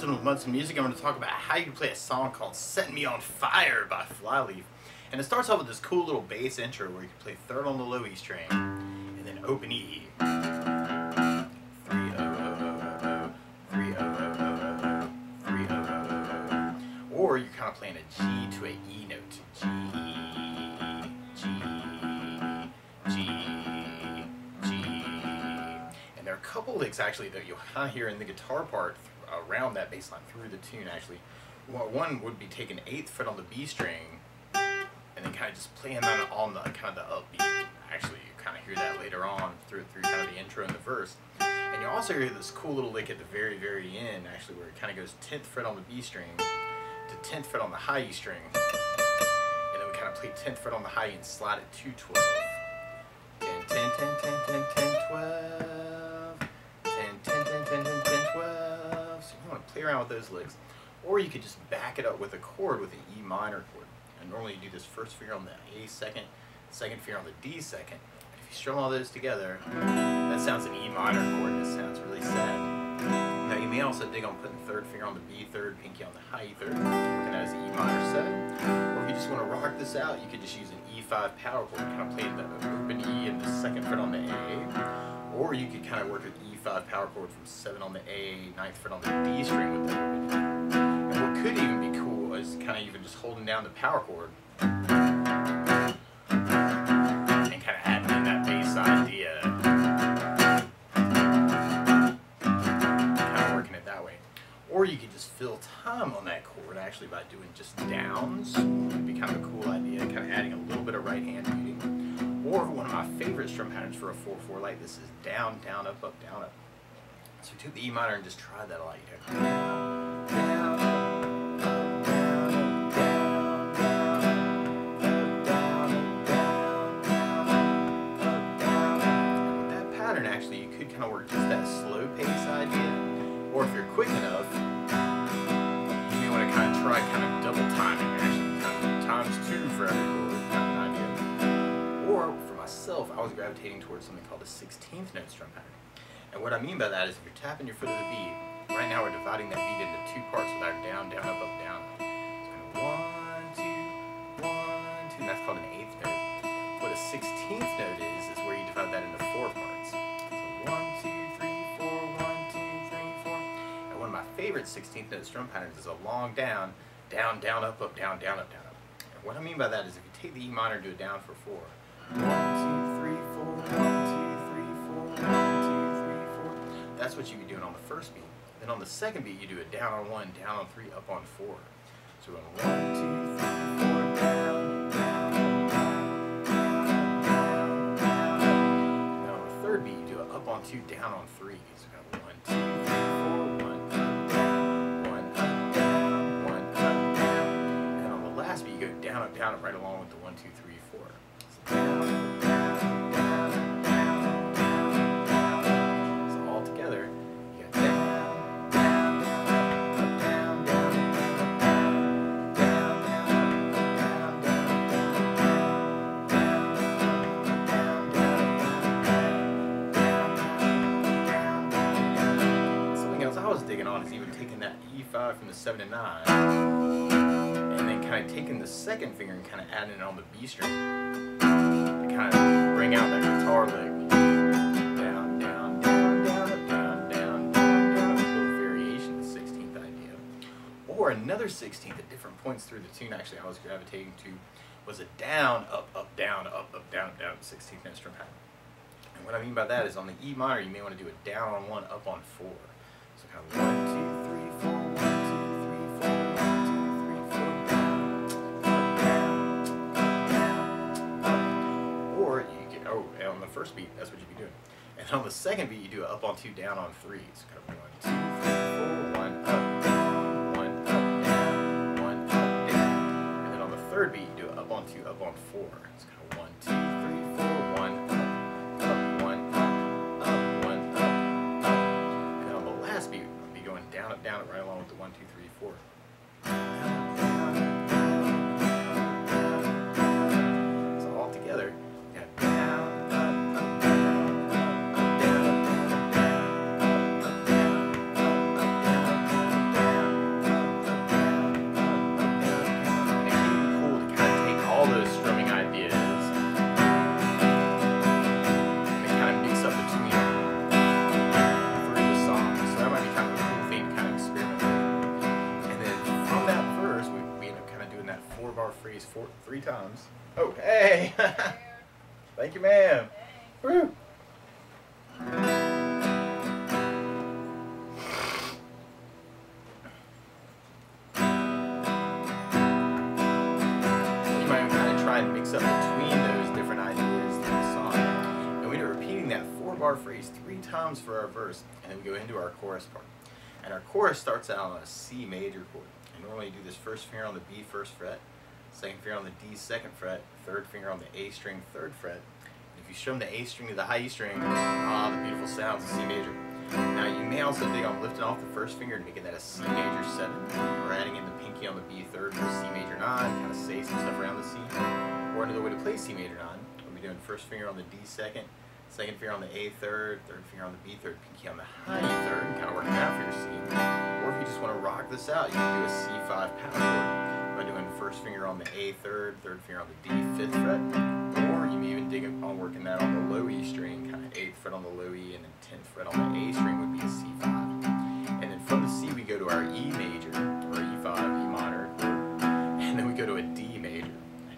Justin with Munson Music. I'm going to talk about how you can play a song called Set Me On Fire by Flyleaf. And it starts off with this cool little bass intro where you can play third on the low E string, and then open E. 3 0 3 0 3 0. Or you're kind of playing a G to a E note. G, G, G, G. And there are a couple licks actually that you'll kind of hear in the guitar part around that bass line through the tune actually. One would be taking 8th fret on the B string and then kind of just playing that on the kind of the upbeat. Actually, you kind of hear that later on through kind of the intro and the verse. And you also hear this cool little lick at the very end actually where it kind of goes 10th fret on the B string to 10th fret on the high E string, and then we kind of play 10th fret on the high E and slide it to 12. 10, 10, 10, 10, 10, 10, 12. 10, 10, 10, 10, 10, 10, 12. So you want to play around with those licks. Or you could just back it up with a chord with an E minor chord. And normally you do this first finger on the A second, second finger on the D second. But if you strum all those together, that sounds an E minor chord and it sounds really sad. Now you may also dig on putting third finger on the B third, pinky on the high E third, working that as an E minor 7. Or if you just want to rock this out, you could just use an E5 power chord, kind of play the open E and the second fret on the A. Or you could kind of work with E5 power chord from 7 on the A, 9th fret on the D string with the open E. And what could even be cool is kind of even just holding down the power chord and kind of adding in that bass idea. Or you could just fill time on that chord actually by doing just downs. It'd be kind of a cool idea, kind of adding a little bit of right hand beating. Or one of my favorite strum patterns for a 4/4 like this is down, down, up, up, down, up. So we took the E minor and just tried that a lot. You know, down, down, up, down, down, down, down, down, down. And with that pattern actually you could kind of work just that slow pace idea. Or if you're quick enough, you may want to kind of try double timing actually, kind of ×2 for every chord, kind of an idea. Or for myself, I was gravitating towards something called a 16th note strum pattern. And what I mean by that is if you're tapping your foot of the beat, right now we're dividing that beat into 2 parts with our down, down, up, up, down. It's kind of 1, 2, 1, 2, and that's called an 8th note. What a 16th note is where you divide that into 4 parts. So 1, 2, 3, 4, 1, 2, 3, 4. And one of my favorite 16th note strum patterns is a long down, down, down, up, up, down, down, up, down, up. And what I mean by that is if you take the E minor and do a down for 4, 1, 2, 3, 4, 1, 2, 3, 4, 1, 2, 3, 4. That's what you'd be doing on the first beat. Then on the second beat, you do a down on 1, down on 3, up on 4. So we're going 1, 2, 3, 4, down, down, down, down, down, down. And then on the third beat, you do a up on 2, down on 3. So we've got 1, 2, 3, 4, 1 up, down, 1 up, down, 1 up, down. And then on the last beat, you go down, up, right along with the 1, 2, 3, 4. So down, down, down, down, down, down. So all together, you got down, down, up, down, down, down, down, down, down, down, down, down, down. Something else I was digging on is even taking that E5 from the 7 and 9, and then kind of taking the second finger and kind of adding it on the B string to kind of bring out that guitar lick. Down, down, down, down, up, down, down, down, down, a little variation of the 16th idea. Or another 16th at different points through the tune actually I was gravitating to was a down, up, down, up, down, down, 16th note strum pattern. And what I mean by that is on the E minor you may want to do a down on 1, up on 4. So kind of 1, 2, 3, 4, 1, 2, 3, 4, 1, 2, 3, 4, down, up, down, up, down, up. Or you get, and on the first beat, that's what you'd be doing. And on the second beat, you do an up on 2, down on 3. So kind of 1, 2, 3, 4, 1 up, down, 1 up, down, 1 up, down. And then on the third beat, you do an up on 2, up on 4. It's kind of 1, 2, 3, 4, 1 up, 1 up, up, 1 up, up. And then on the last beat, we'll be going down, up, right along with the 1, 2, 3, 4. So all together, you got down, up, up, down, up, down, up, down, up, down, up, down, up, down, 3 times. Oh, hey! Thank you, ma'am. Woo! And mix up between those different ideas in the song. And we are repeating that 4-bar phrase 3 times for our verse, and then we go into our chorus part. And our chorus starts out on a C major chord. And normally you do this first finger on the B first fret, second finger on the D second fret, third finger on the A string third fret. And if you strum the A string to the high E string, the beautiful sounds of C major. Now you may also dig on lifting off the first finger and making that a C major 7, or adding in the pinky on the B third for C major 9, kind of say some stuff around the C. Or another way to play C major 9, we'll be doing first finger on the D second, second finger on the A third, third finger on the B third, pinky on the high E third, and kind of working out for your C. Or if you just want to rock this out, you can do a C5 power chord by doing first finger on the A third, third finger on the D 5th fret. Or you may even dig on working that on the low E string, kind of 8th fret on the low E, and then 10th fret on the A string would be a C5. And then from the C we go to our E major, or E5, E minor chord, and then we go to a D major.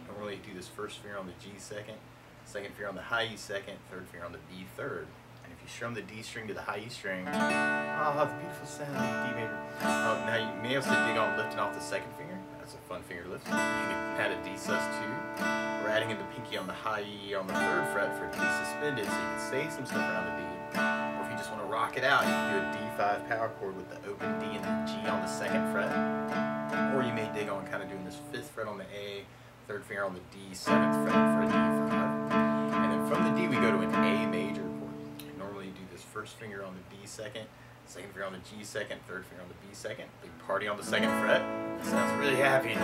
Normally you do this first finger on the G second, second finger on the high E second, third finger on the B third. And if you strum the D string to the high E string, the beautiful sound of D major. Now you may also dig on lifting off the second finger. That's a fun finger lift. You can add a D sus2. We're adding in the pinky on the high E on the third fret for D suspended, so you can say some stuff around the D. Or if you just want to rock it out, you can do a D5 power chord with the open D and the G on the second fret. Or you may dig on kind of doing this 5th fret on the A, third finger on the D 7th fret for a D5. And then from the D we go to an A major chord. And normally you do this first finger on the D second, second finger on the G second, third finger on the B second. Big party on the second fret. That sounds really happy.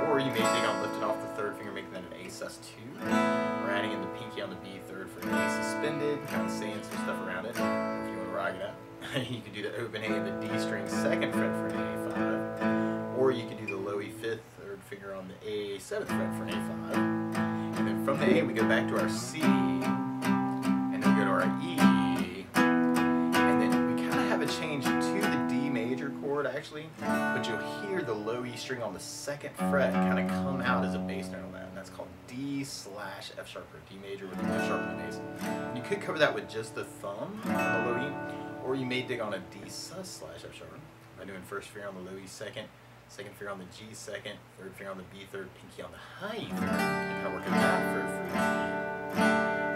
Or you may dig on lifting off the third finger, making that an A sus2. Or adding in the pinky on the B third for an A suspended, kind of saying some stuff around it. If you want to rock it out. You can do the open A and the D string second fret for an A5. Or you can do the low E 5th, third finger on the A 7th fret for an A5. And then from the A we go back to our C, and then we go to our E, and then we kind of have a change to the D major chord actually, but you'll hear the low E string on the second fret kind of come out as a bass note on that, and that's called D/F sharp, or D major with an F sharp on the bass. And you could cover that with just the thumb on the low E, or you may dig on a D sus/F sharp by doing first finger on the low E second, second finger on the G second, third finger on the B third, pinky on the high E third, and kind of working that for the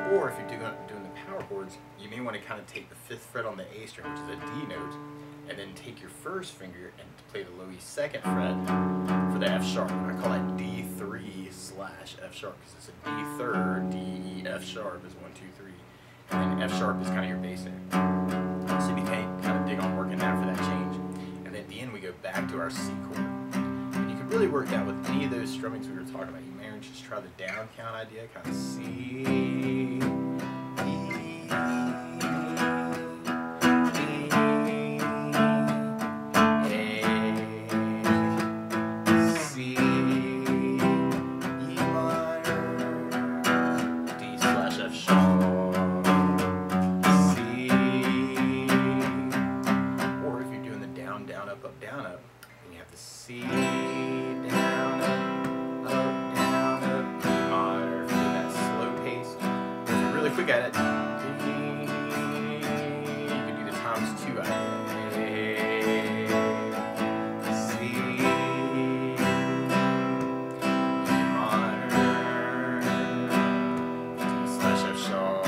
E. Or if you're doing the power chords, you may want to kind of take the 5th fret on the A string, which is a D note, and then take your first finger and play the low E second fret for the F sharp. I call that D3/F sharp because it's a D third, D, E, F sharp is 1, 2, 3, and then F sharp is kind of your bass note. So you can kind of dig on working that for that change. And at the end we go back to our C chord. And you can really work that with any of those strummings we were talking about. You may just try the down count idea, kind of C, E, down, up, and you have the C, down, up, down, up, E minor for that slow pace. If you're really quick at it, you can do the ×2 idea. C, E minor, D/F sharp.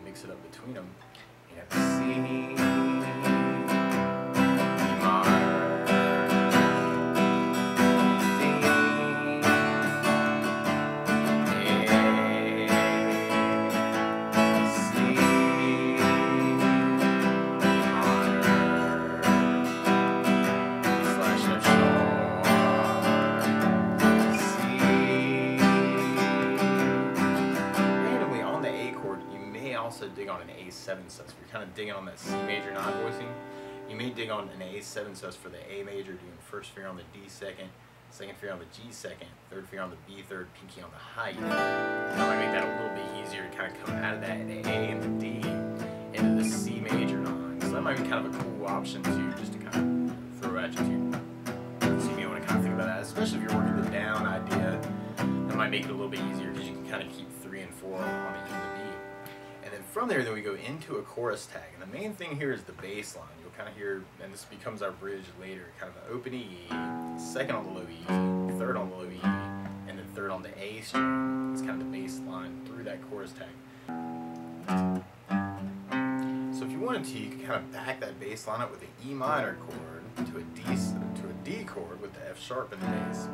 Mix it up between them. You have C, E minor, D, A, C, E minor, /F sharp, C. Randomly on the A chord, you may also dig on an A7 sus. If you're kind of digging on that C major non-voicing, you may dig on an A7 sus for the A major, doing first finger on the D second, second finger on the G second, third finger on the B third, pinky on the high E. Now I make that a little bit easier to kind of come out of that A and the D into the C major non/F might be kind of a cool option too, just to kind of throw at you too. So you may want to kind of think about that, especially if you're working the down idea. That might make it a little bit easier because you can kind of keep 3 and 4 on the E and the B. And then from there, then we go into a chorus tag. And the main thing here is the bass line. You'll kind of hear, and this becomes our bridge later, kind of an open E, second on the low E, third on the low E, and then third on the A string. It's kind of the bass line through that chorus tag. So if you wanted to, you could kind of back that bass line up with an E minor chord to a D chord with the F sharp in the bass.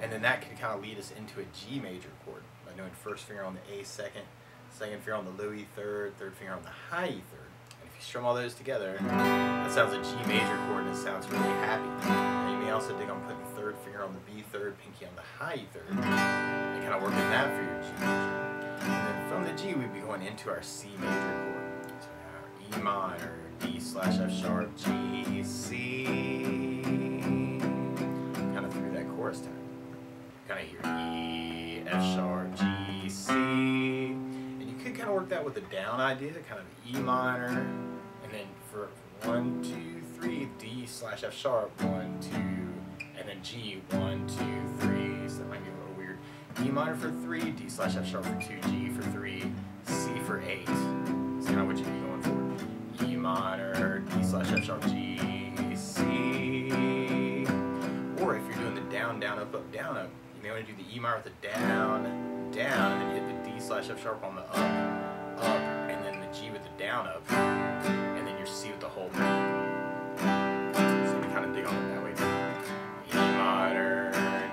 And then that can kind of lead us into a G major chord by doing first finger on the A second, second finger on the low E third, third finger on the high E third. And if you strum all those together, that sounds a G major chord and it sounds really happy. And you may also dig on putting third finger on the B third, pinky on the high E third, and kind of working that for your G major. And then from the G, we'd be going into our C major chord. So now E minor, D slash F sharp, G, C, kind of through that chorus tag. Kind of hear E, F sharp, G, C, and you could kind of work that with the down idea, kind of E minor, and then for 1, 2, 3, D slash F sharp, 1, 2, and then G, 1, 2, 3. So that might be a little weird. E minor for 3, D slash F sharp for 2, G for 3, C for 8. That's kind of what you'd be going for. E minor, D slash F sharp, G, C. Or if you're doing the down, down, up, down, up. You may want to do the E minor with the down, down, and then you hit the D slash F sharp on the up, and then the G with the down up, and then your C with the whole thing. So we kind of dig on it that way too. E minor,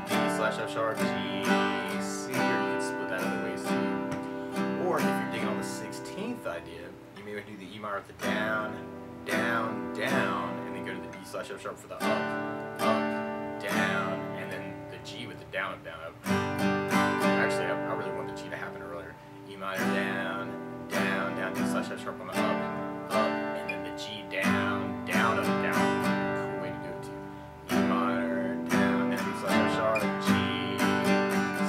D slash F sharp, G, C, or you can split that other ways too. Or if you're digging on the 16th idea, you may want to do the E minor with the down, down, down, and then go to the D slash F sharp for the up, down, and then the G with the down up, down up. Actually, I really want the G to happen earlier. E minor down, down, down, D slash F sharp on the up, and then the G down, down, up, down. Cool way to do it too. E minor down, then D slash F sharp, G,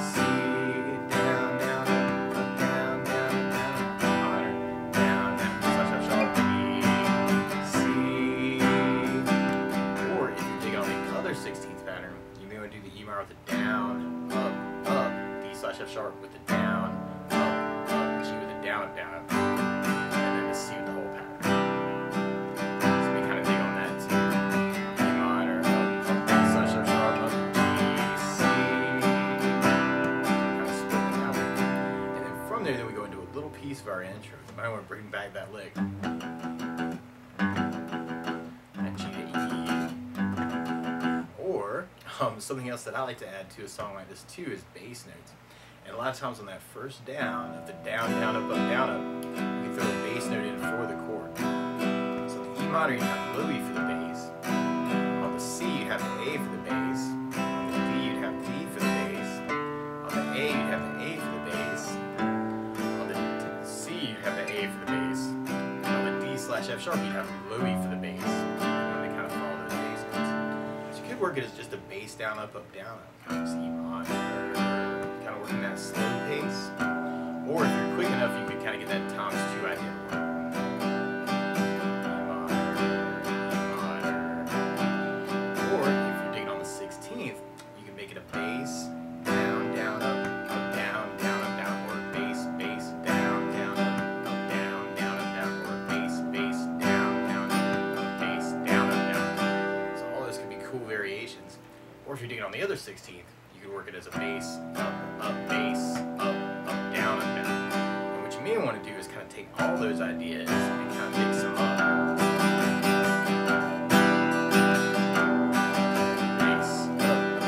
C, down, down, up, down, down, down. E minor down, down, D slash F sharp, G, C. Or if you're digging on the other 16th pattern, you may want to do the E minor with the down, up, D slash F sharp with the down, up, G with the down, up, and then the C with the whole pattern. So we kind of dig on that too. E minor, up, D slash F sharp, up, G, C. Kind of split it out. And then from there, then we go into a little piece of our intro. You might want to bring back that lick. That G to E. Or something else that I like to add to a song like this too is bass notes. And a lot of times on that first down, of the down, down, up, down, up, you can throw a bass note in for the chord. So the E minor, you have low E for the bass. On the C, you'd have the A for the bass. On the D, you'd have D for the bass. On the A, you'd have the A for the bass. On the C, you'd have the A for the bass. And on the D slash F sharp, you'd have low E for the bass. And they kind of follow those bass notes. So you could work it as just a bass down, up, down, up. Kind of E minor. Kind of working that slow pace, or if you're quick enough, you can kind of get that times 2 idea to work. Or if you're digging on the 16th, you can make it a bass, down, down, up, down, down, up, down, or bass, bass, down, down, up, down, down, up, down, or bass, bass, down, down, up, bass, down, up, down. So all those can be cool variations. Or if you're digging on the other 16th, you can work it as a bass, bass, up, down, up, down. And what you may want to do is kind of take all those ideas and kind of mix them up. Bass, down,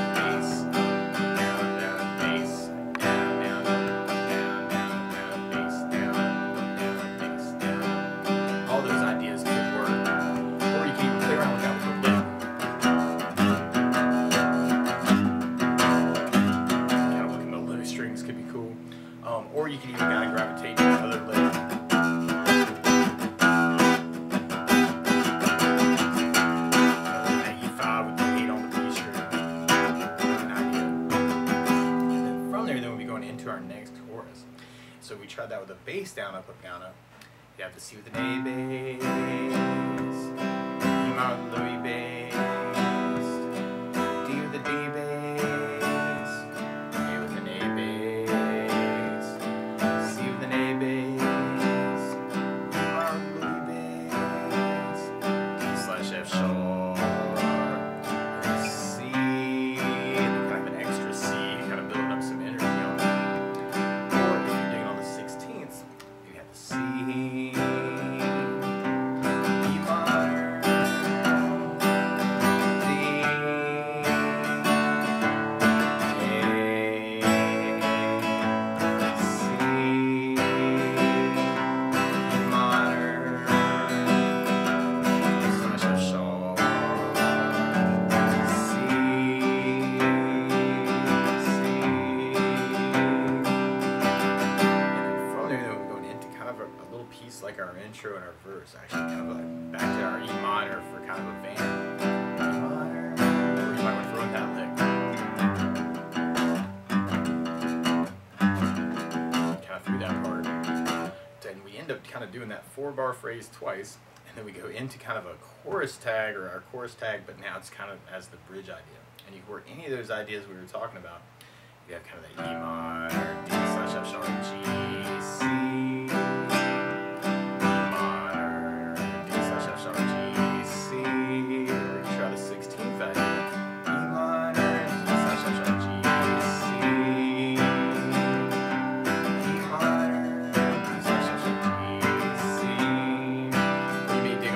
down, bass, down, down, down, down, down, bass, down, bass, down. All those ideas could work. Or you can even play around with that with the lick. Could be cool, or you can even kind of gravitate to another lick. That E5 with the 8 on the B string. An idea. And then from there, then we'll be going into our next chorus. So we tried that with a bass down, up, down, up. You have to C with an A bass. minor with the Louis bass, D with the D bass, A with an A bass, C with an A bass, E minor with the Louis bass, D slash F sharp, and C, and kind of an extra C, kind of building up some energy on that. Or if you're doing on the 16th, you have the C, like our intro and our verse, actually kind of like back to our E minor for kind of a band. E minor, or you might want to throw in that lick. Kind of through that part. And we end up kind of doing that 4-bar phrase twice, and then we go into kind of a chorus tag, or our chorus tag, but now it's kind of as the bridge idea. And you can work any of those ideas we were talking about. You have kind of that E minor, D slash F sharp, G, C,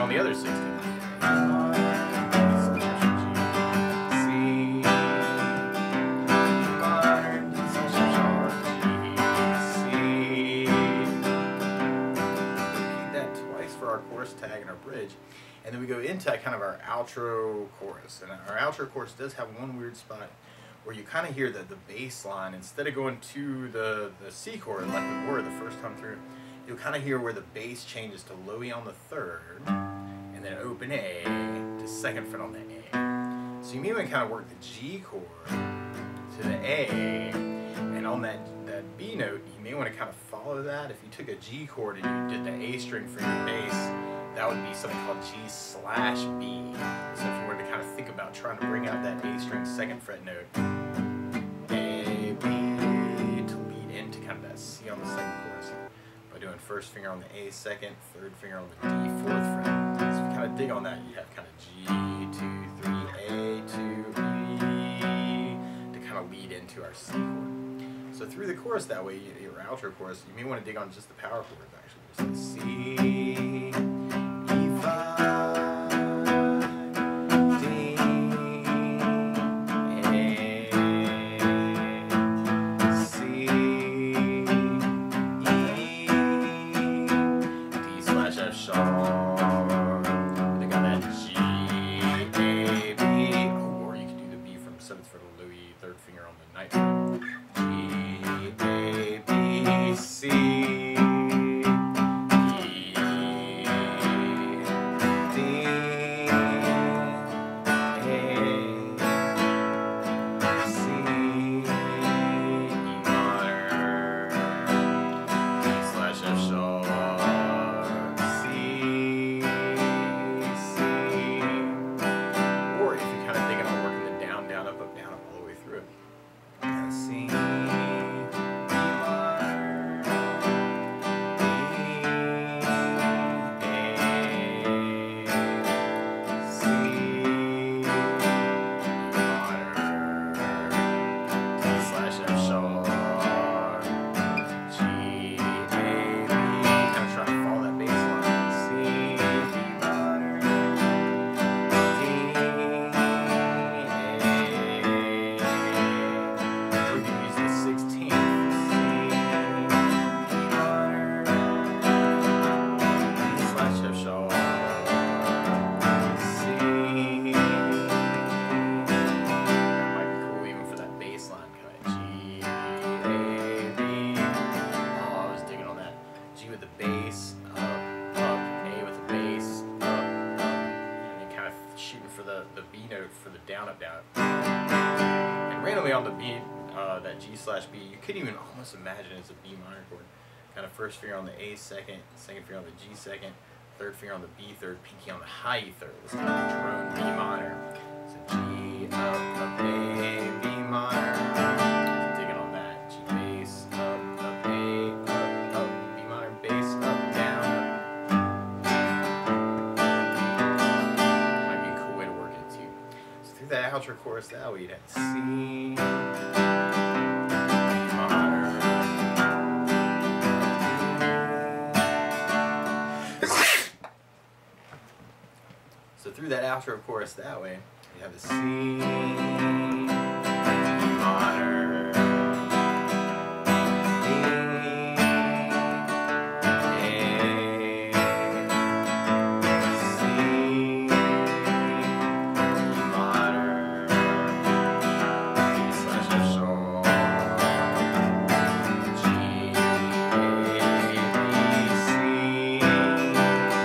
the other 16th. Repeat that twice for our chorus tag and our bridge, and then we go into kind of our outro chorus. And our outro chorus does have one weird spot where you kind of hear the bass line, instead of going to the C chord like we were the first time through, you'll kind of hear where the bass changes to low E on the 3rd, and then open A to 2nd fret on the A. So you may want to kind of work the G chord to the A, and on that B note, you may want to kind of follow that. If you took a G chord and you did the A string for your bass, that would be something called G slash B. So if you were to kind of think about trying to bring out that A string 2nd fret note, A, B, to lead into kind of that C on the 2nd chorus, by doing 1st finger on the A 2nd, 3rd finger on the D 4th fret. So if you kind of dig on that, you have kind of G, 2, 3, A, 2, E, to kind of lead into our C chord. So through the chorus that way, your outro chorus, you may want to dig on just the power chords actually. Just like C, E5, D, A, C, F sharp, they got that G, A, B, or you can do the B from 7th fret of Louis, 3rd finger on the 9th fret. G, A, B, C, E, D, A, C, E minor, D slash F sharp. On the B, that G slash B, you could even almost imagine it's a B minor chord. Kind of 1st finger on the A 2nd, 2nd finger on the G 2nd, third finger on the B third, pinky on the high E third. This time drone B minor. So G up, A, B minor. Digging on that. G bass, up, A, up, B minor, bass, up, down. Might be a cool way to work it too. So through that outro chorus that way, you'd have C. So through that outro chorus that way, you have the C minor, D, A, C, minor, B/F♯, G, A, B, C, minor.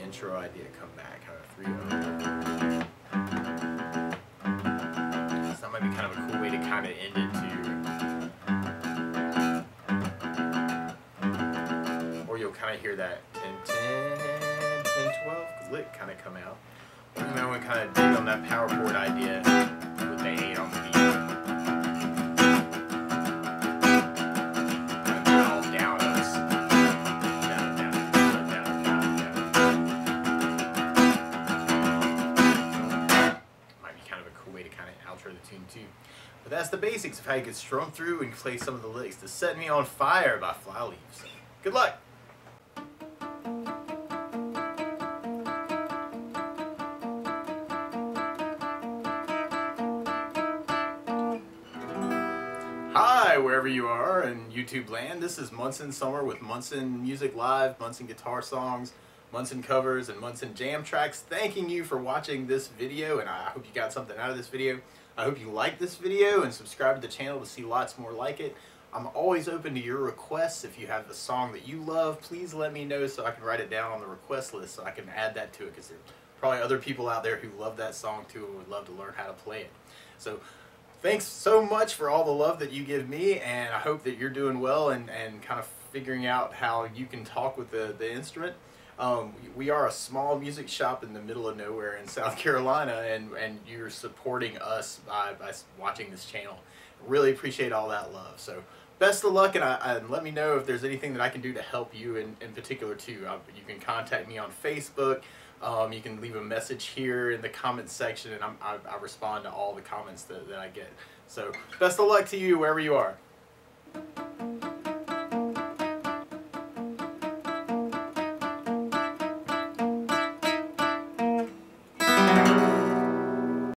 Intro idea come back, kind of 3/0. So that might be kind of a cool way to kind of end it too. Or you'll kind of hear that 10-10-10-12 lick kind of come out. Or you might want to kind of dig on that power chord idea with the 8 on the beat. Outro the tune too. But that's the basics of how you can strum through and play some of the licks to Set Me On Fire by Flyleaf. So, good luck! Hi, wherever you are in YouTube land. This is Munson Summer with Munson Music Live, Munson Guitar Songs, Munson Covers, and Munson Jam Tracks. Thanking you for watching this video, and I hope you got something out of this video. I hope you like this video and subscribe to the channel to see lots more like it. I'm always open to your requests. If you have a song that you love, please let me know so I can write it down on the request list so I can add that to it, because there are probably other people out there who love that song too and would love to learn how to play it. So thanks so much for all the love that you give me, and I hope that you're doing well and kind of figuring out how you can talk with the instrument. We are a small music shop in the middle of nowhere in South Carolina, and you're supporting us by watching this channel. Really appreciate all that love. So best of luck, and let me know if there's anything that I can do to help you in particular too. You can contact me on Facebook. You can leave a message here in the comments section, and I respond to all the comments that I get. So best of luck to you wherever you are.